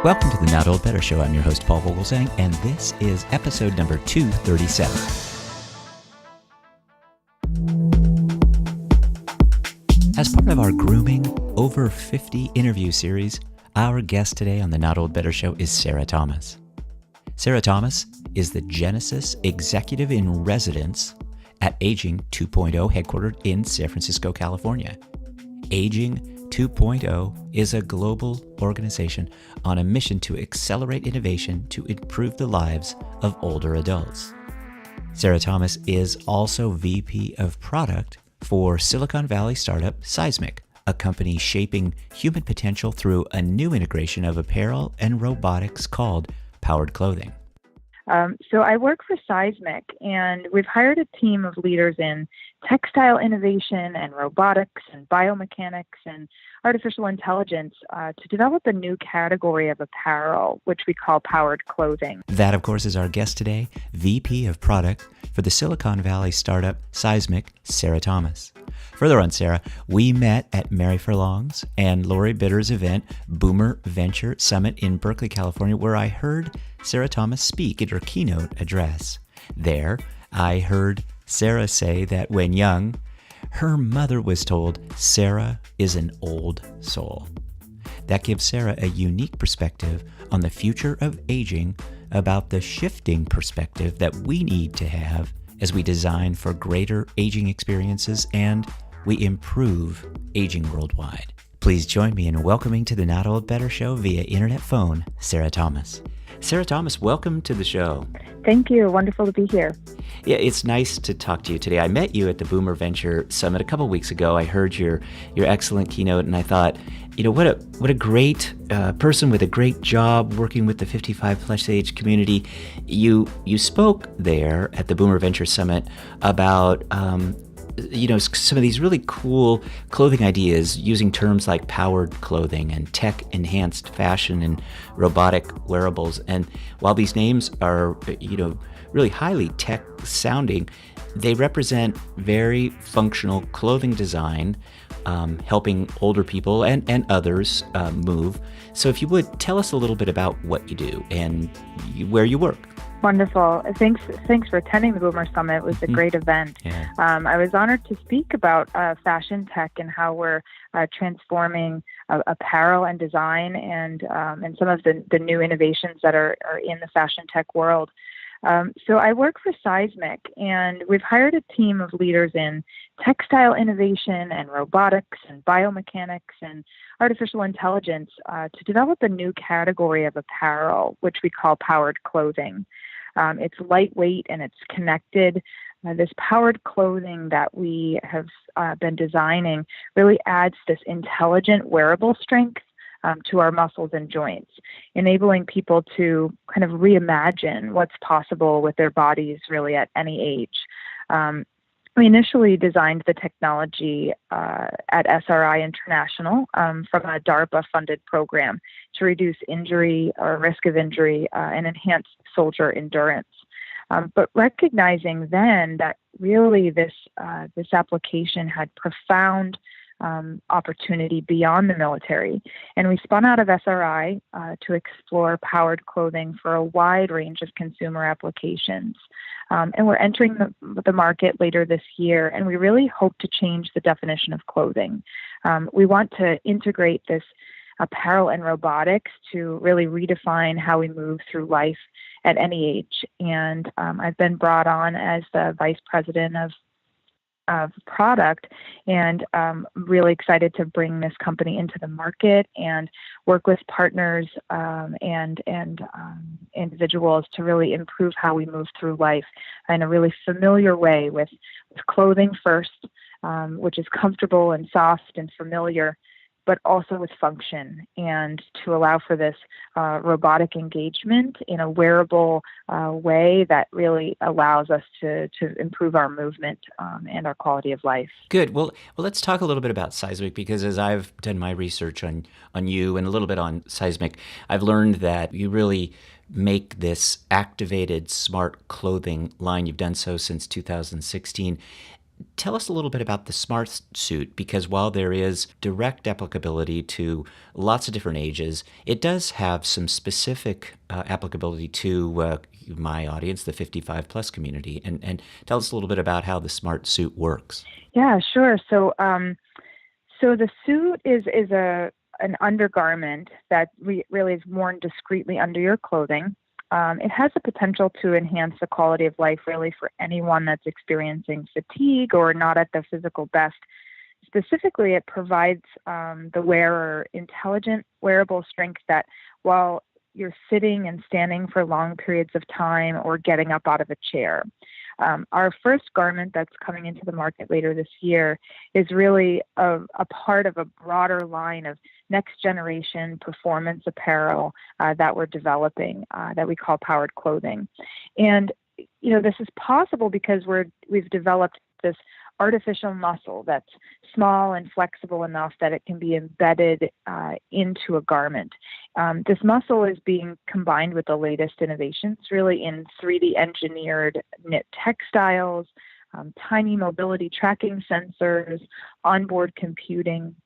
Welcome to the Not Old Better Show. I'm your host, Paul Vogelsang, and this is episode number 237. As part of our Grooming Over 50 interview series, our guest today on the Not Old Better Show is Sarah Thomas. Sarah Thomas is the Genesis Executive in Residence at Aging 2.0, headquartered in San Francisco, California. Aging 2.0 is a global organization on a mission to accelerate innovation to improve the lives of older adults. Sarah Thomas is also VP of Product for Silicon Valley startup Seismic, a company shaping human potential through a new integration of apparel and robotics called Powered Clothing. So I work for Seismic, and we've hired a team of leaders in textile innovation and robotics and biomechanics and artificial intelligence to develop a new category of apparel, which we call Powered Clothing. That, of course, is our guest today, VP of Product for the Silicon Valley startup Seismic, Sarah Thomas. Further on Sarah, we met at Mary Furlong's and Lori Bitter's event, Boomer Venture Summit in Berkeley, California, where I heard Sarah Thomas speak at her keynote address. There, I heard Sarah say that when young, her mother was told Sarah is an old soul. That gives Sarah a unique perspective on the future of aging, about the shifting perspective that we need to have as we design for greater aging experiences and we improve aging worldwide. Please join me in welcoming to the Not Old Better Show via internet phone, Sarah Thomas. Sarah Thomas, welcome to the show. Thank you. Wonderful to be here. Yeah, it's nice to talk to you today. I met you at the Boomer Venture Summit a couple weeks ago. I heard your excellent keynote, and I thought, what a great person with a great job working with the 55-plus age community. You spoke there at the Boomer Venture Summit about some of these really cool clothing ideas using terms like powered clothing and tech-enhanced fashion and robotic wearables. And while these names are, really highly tech-sounding, they represent very functional clothing design, helping older people and others move. So if you would, tell us a little bit about what you do and where you work. Wonderful. Thanks for attending the Boomer Summit. It was a great event. Yeah. I was honored to speak about fashion tech and how we're transforming apparel and design and some of the new innovations that are in the fashion tech world. So I work for Seismic, and we've hired a team of leaders in textile innovation and robotics and biomechanics and artificial intelligence to develop a new category of apparel, which we call Powered Clothing. It's lightweight and it's connected. This powered clothing that we have been designing really adds this intelligent wearable strength to our muscles and joints, enabling people to kind of reimagine what's possible with their bodies really at any age. We initially designed the technology at SRI International from a DARPA-funded program to reduce injury or risk of injury and enhance soldier endurance. But recognizing then that really this application had profound opportunity beyond the military. And we spun out of SRI to explore powered clothing for a wide range of consumer applications. And we're entering the market later this year, and we really hope to change the definition of clothing. We want to integrate this apparel and robotics to really redefine how we move through life at any age. And I've been brought on as the vice president of product, and really excited to bring this company into the market and work with partners and individuals to really improve how we move through life in a really familiar way with clothing first, which is comfortable and soft and familiar, but also with function, and to allow for this robotic engagement in a wearable way that really allows us to improve our movement and our quality of life. Good. Well, let's talk a little bit about Seismic, because as I've done my research on you and a little bit on Seismic, I've learned that you really make this activated smart clothing line. You've done so since 2016. Tell us a little bit about the smart suit, because while there is direct applicability to lots of different ages, it does have some specific applicability to my audience, the 55 plus community. And tell us a little bit about how the smart suit works. Yeah, sure. So the suit is an undergarment that really is worn discreetly under your clothing. It has the potential to enhance the quality of life really for anyone that's experiencing fatigue or not at their physical best. Specifically, it provides the wearer intelligent wearable strength that while you're sitting and standing for long periods of time or getting up out of a chair. Our first garment that's coming into the market later this year is really a part of a broader line of next generation performance apparel that we're developing that we call powered clothing. And, this is possible because we've developed this artificial muscle that's small and flexible enough that it can be embedded into a garment. This muscle is being combined with the latest innovations, really in 3D engineered knit textiles, tiny mobility tracking sensors, onboard computing,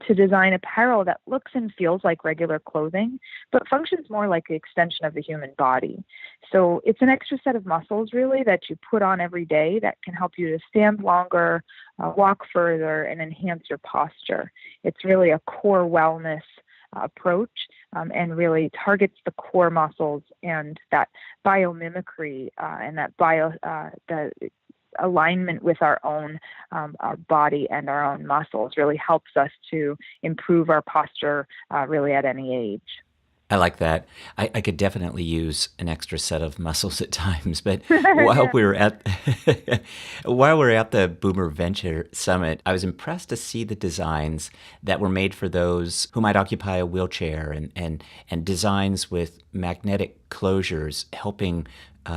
to design apparel that looks and feels like regular clothing, but functions more like the extension of the human body. So it's an extra set of muscles, really, that you put on every day that can help you to stand longer, walk further, and enhance your posture. It's really a core wellness approach and really targets the core muscles and that biomimicry and that the alignment with our own our body and our own muscles really helps us to improve our posture really at any age. I like that. I could definitely use an extra set of muscles at times, but Yeah. while we're at the Boomer Venture Summit, I was impressed to see the designs that were made for those who might occupy a wheelchair and designs with magnetic closures helping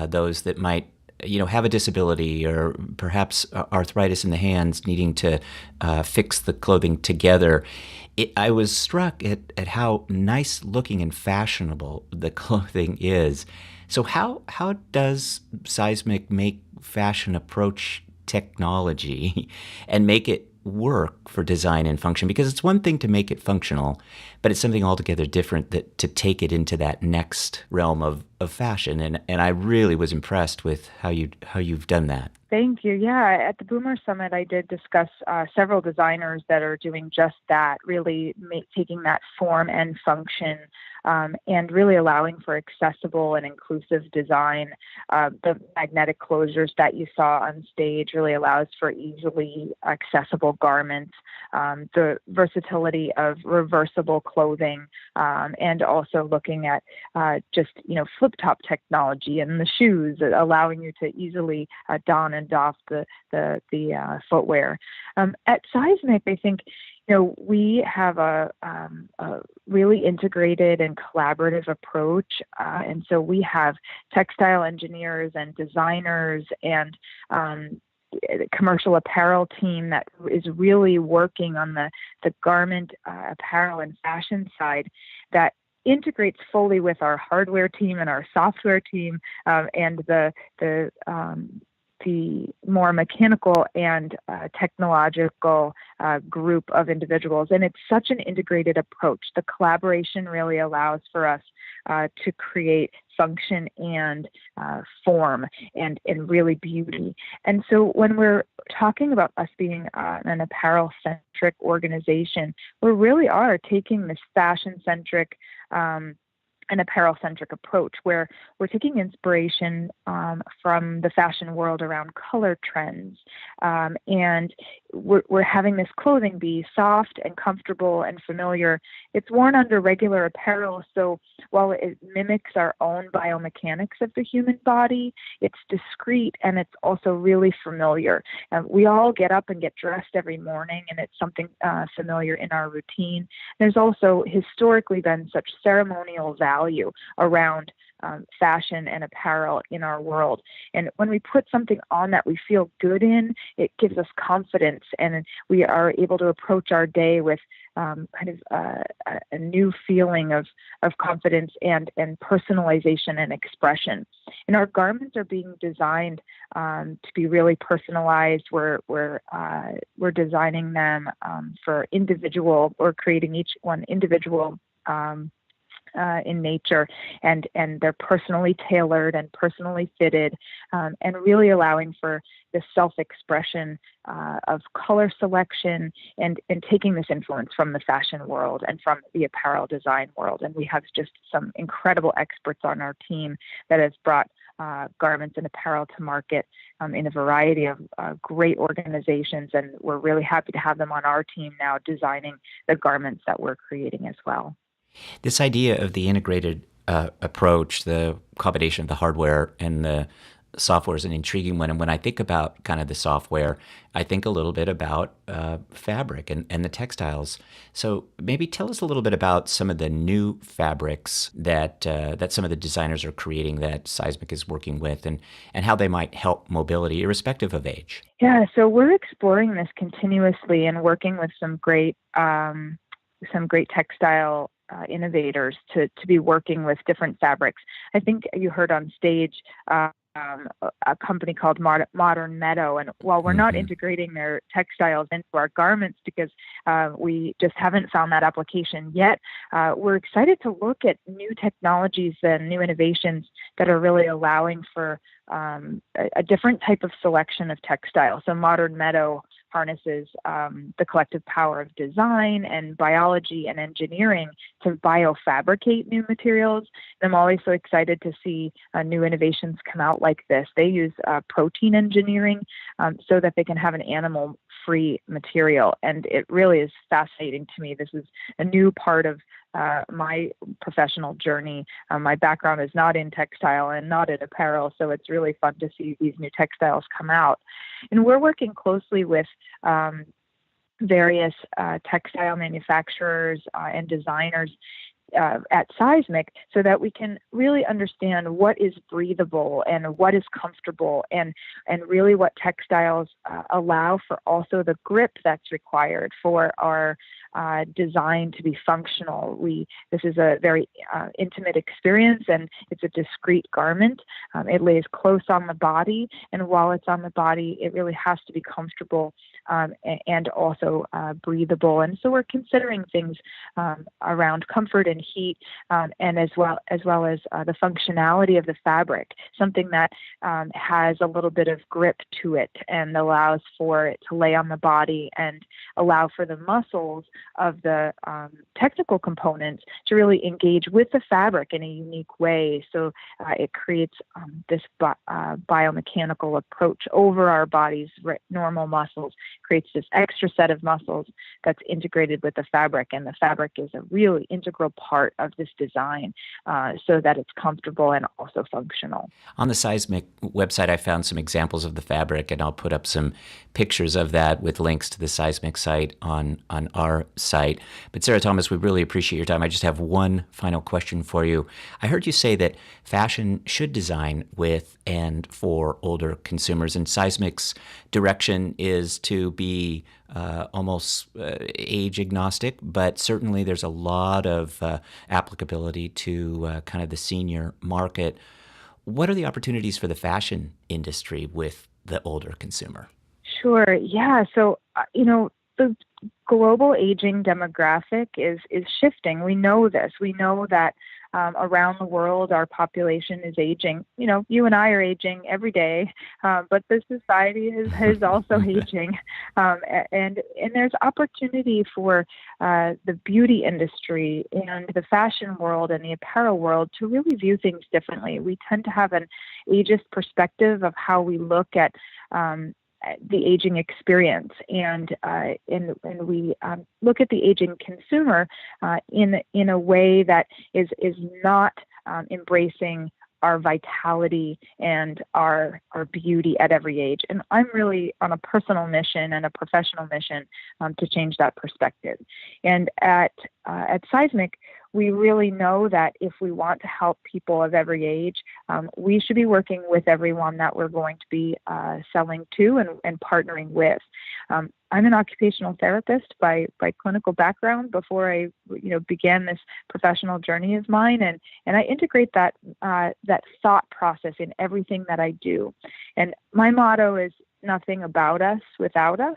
those that might have a disability or perhaps arthritis in the hands, needing to fix the clothing together. I was struck at how nice looking and fashionable the clothing is. So how does Seismic make fashion approach technology and make it work for design and function? Because it's one thing to make it functional, but it's something altogether different to take it into that next realm of fashion. And I really was impressed with how you've done that. Thank you. Yeah, at the Boomer Summit, I did discuss several designers that are doing just that, really taking that form and function and really allowing for accessible and inclusive design. The magnetic closures that you saw on stage really allows for easily accessible garments, the versatility of reversible clothing, and also looking at just, flip-top technology and the shoes, allowing you to easily don and doff the footwear. At Seismic, I think we have a really integrated and collaborative approach, and so we have textile engineers and designers and commercial apparel team that is really working on the garment, apparel, and fashion side that integrates fully with our hardware team and our software team and the more mechanical and technological group of individuals. And it's such an integrated approach. The collaboration really allows for us to create function and form and really beauty. And so when we're talking about us being an apparel-centric organization, we really are taking this fashion-centric an apparel-centric approach where we're taking inspiration from the fashion world around color trends. And we're having this clothing be soft and comfortable and familiar. It's worn under regular apparel, so while it mimics our own biomechanics of the human body, it's discreet and it's also really familiar. We all get up and get dressed every morning, and it's something familiar in our routine. There's also historically been such ceremonial value around fashion and apparel in our world. And when we put something on that we feel good in, it gives us confidence, and we are able to approach our day with a new feeling of confidence and personalization and expression. And our garments are being designed to be really personalized. We're designing them for individual, or creating each one individual in nature, and they're personally tailored and personally fitted, and really allowing for the self-expression of color selection, and taking this influence from the fashion world and from the apparel design world. And we have just some incredible experts on our team that have brought garments and apparel to market in a variety of great organizations, and we're really happy to have them on our team now designing the garments that we're creating as well. This idea of the integrated approach, the combination of the hardware and the software, is an intriguing one. And when I think about kind of the software, I think a little bit about fabric and the textiles. So maybe tell us a little bit about some of the new fabrics that some of the designers are creating, that Seismic is working with, and how they might help mobility irrespective of age. Yeah, so we're exploring this continuously and working with some great textile innovators to be working with different fabrics. I think you heard on stage a company called Modern Meadow, and while we're not integrating their textiles into our garments because we just haven't found that application yet, we're excited to look at new technologies and new innovations that are really allowing for a different type of selection of textiles. So Modern Meadow harnesses the collective power of design and biology and engineering to biofabricate new materials. And I'm always so excited to see new innovations come out like this. They use protein engineering so that they can have an animal-free material. And it really is fascinating to me. This is a new part of my professional journey. My background is not in textile and not in apparel, so it's really fun to see these new textiles come out. And we're working closely with various textile manufacturers and designers at Seismic, so that we can really understand what is breathable and what is comfortable, and really what textiles allow for also the grip that's required for our design to be functional. This is a very intimate experience, and it's a discreet garment. It lays close on the body, and while it's on the body, it really has to be comfortable and also breathable. And so we're considering things around comfort and heat, and as well as the functionality of the fabric, something that has a little bit of grip to it and allows for it to lay on the body and allow for the muscles of the technical components to really engage with the fabric in a unique way. So it creates this biomechanical approach over our body's normal muscles, creates this extra set of muscles that's integrated with the fabric. And the fabric is a really integral part of this design so that it's comfortable and also functional. On the Seismic website, I found some examples of the fabric, and I'll put up some pictures of that with links to the Seismic site on our site. But Sarah Thomas, we really appreciate your time. I just have one final question for you. I heard you say that fashion should design with and for older consumers, and Seismic's direction is to be almost age agnostic, but certainly there's a lot of applicability to kind of the senior market. What are the opportunities for the fashion industry with the older consumer? Sure. Yeah. So, the global aging demographic is shifting. We know this. We know that around the world, our population is aging. You and I are aging every day, but the society is also aging. And there's opportunity for the beauty industry and the fashion world and the apparel world to really view things differently. We tend to have an ageist perspective of how we look at the aging experience, and we look at the aging consumer in a way that is not embracing our vitality and our beauty at every age. And I'm really on a personal mission and a professional mission to change that perspective. And at Seismic, we really know that if we want to help people of every age, we should be working with everyone that we're going to be selling to and partnering with. I'm an occupational therapist by clinical background before I began this professional journey of mine, and I integrate that thought process in everything that I do. And my motto is nothing about us without us.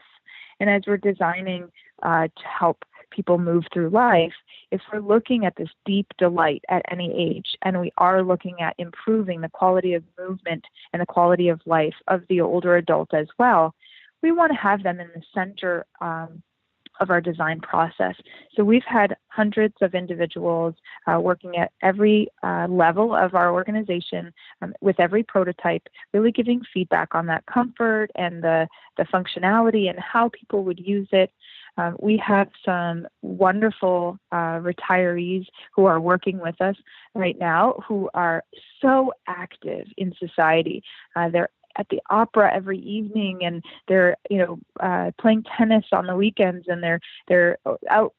And as we're designing to help people move through life, if we're looking at this deep delight at any age, and we are looking at improving the quality of movement and the quality of life of the older adult as well, we want to have them in the center of our design process. So we've had hundreds of individuals working at every level of our organization with every prototype, really giving feedback on that comfort and the functionality and how people would use it. We have some wonderful retirees who are working with us right now who are so active in society. They're at the opera every evening, and they're playing tennis on the weekends, and they're out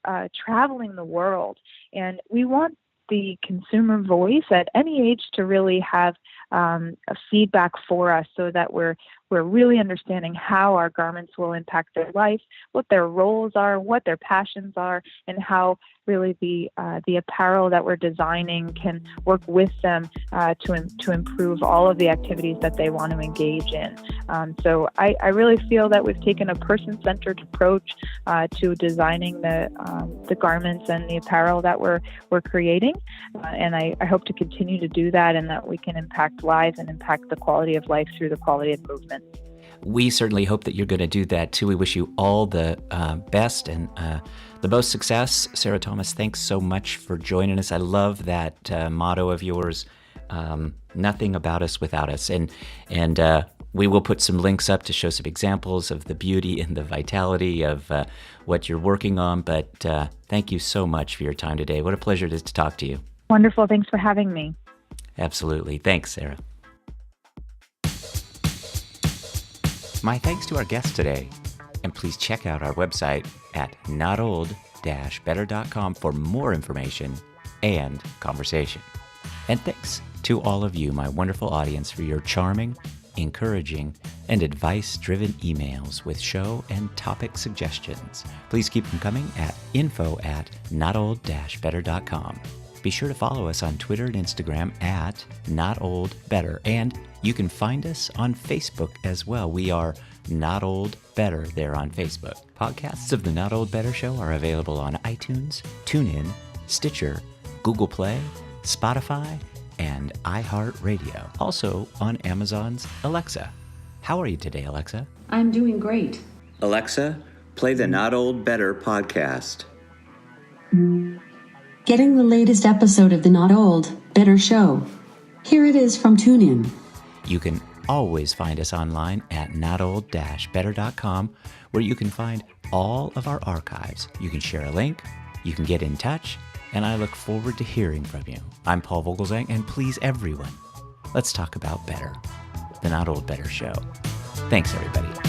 traveling the world. And we want the consumer voice at any age to really have a feedback for us, so that we're really understanding how our garments will impact their life, what their roles are, what their passions are, and how really the apparel that we're designing can work with them to improve all of the activities that they want to engage in. So I really feel that we've taken a person-centered approach to designing the garments and the apparel that we're creating, and I hope to continue to do that, and that we can impact lives and impact the quality of life through the quality of movement. We certainly hope that you're going to do that too. We wish you all the best and the most success. Sarah Thomas, thanks so much for joining us. I love that motto of yours, nothing about us without us. And we will put some links up to show some examples of the beauty and the vitality of what you're working on. But thank you so much for your time today. What a pleasure it is to talk to you. Wonderful. Thanks for having me. Absolutely. Thanks, Sarah. My thanks to our guest today, and please check out our website at notold-better.com for more information and conversation. And thanks to all of you, my wonderful audience, for your charming, encouraging, and advice-driven emails with show and topic suggestions. Please keep them coming at info@notold-better.com. Be sure to follow us on Twitter and Instagram at notoldbetter, and you can find us on Facebook as well. We are Not Old Better there on Facebook. Podcasts of the Not Old Better Show are available on iTunes, TuneIn, Stitcher, Google Play, Spotify, and iHeartRadio. Also on Amazon's Alexa. How are you today, Alexa? I'm doing great. Alexa, play the Not Old Better podcast. Getting the latest episode of the Not Old Better Show. Here it is from TuneIn. You can always find us online at notold-better.com, where you can find all of our archives. You can share a link, you can get in touch, and I look forward to hearing from you. I'm Paul Vogelzang, and please, everyone, let's talk about better. The Not Old Better Show. Thanks, everybody.